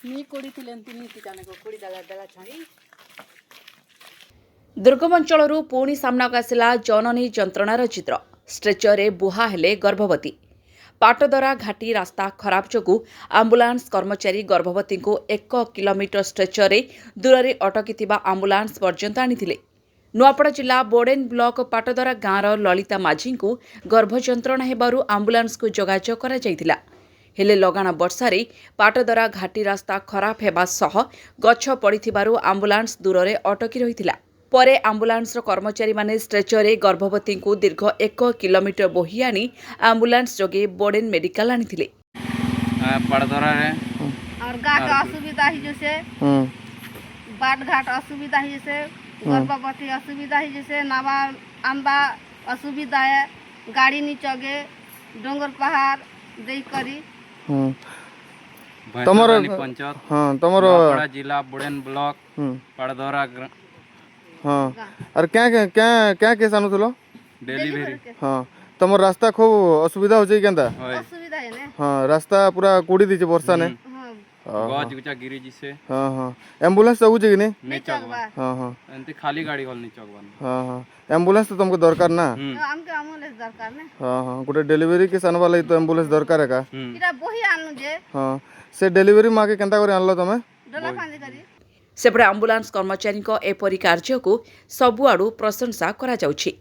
मी कोड़ी तिलेंती नीति जाने को कोड़ी दला दला छाड़ी दुर्गम अंचल पुणी सामना आसला जननी जंत्रणार चित्र स्ट्रेचर बुहा हेले गर्भवती पाटदरा घाटी रास्ता खराब जोगु आंबुलांस कर्मचारी गर्भवती को 1 किलोमीटर स्ट्रेचर दूर में अटकी आंबुलांस पर्यंत आनी नुआपड़ा जिला बोडेन ब्लॉक पाटदरा गाँवर ललिता माझी को गर्भजंत्रणा हेबारु आंबुलांस को जोगाजोग करा जायतिला। हेले लगाण वर्षारे पाटदरा घाटी रास्ता खराब हेबा सह गछ पड़िथिबारु आंबुलांस दूर में अटकी रहिथिला। परे आंबुलांस कर्मचारी माने स्ट्रेचर गर्भवती को दीर्घ 1 किलोमीटर बोही आनी आंबुलांस जोगे बोडेन मेडिकल आनी पाटदरा है और घाट असुविधा ही जैसे बाट घाट असुविधा ही जैसे गर्भवती असुविधा ही जैसे नावा आंबा असुविधा है गाड़ी नी चगे डोंगर पहाड़ देई करी तमरो पंचायत हां तमरो जिला बोडेन ब्लॉक पाटदरा हाँ और क्या क्या क्या क्या केस आनुथलो डिलीवरी हाँ तमर रास्ता खूब असुविधा हो जाई केंता असुविधा है ने हाँ रास्ता पूरा कोड़ी दीचे वर्षा ने गज गुचा गिरी जिसे हाँ हाँ एम्बुलेंस तो कि नहीं नहीं चौकबा हाँ हाँ एंती खाली गाड़ी गल नहीं चौकबा हाँ हाँ एम्बुलेंस तो तुमको दरकार ना हमके एम्बुलेंस दरकार ने हाँ हाँ गोटे डिलीवरी केस आनवा लई तो एम्बुलेंस दरकार है का इरा बोही आनु जे हाँ से डिलीवरी माके केंता करे आनलो तमे डोला फांदी करी सेपटे आंबुलांस कर्मचारी एपरी कार्य को सबुआड़ू प्रशंसा करा जाउछि।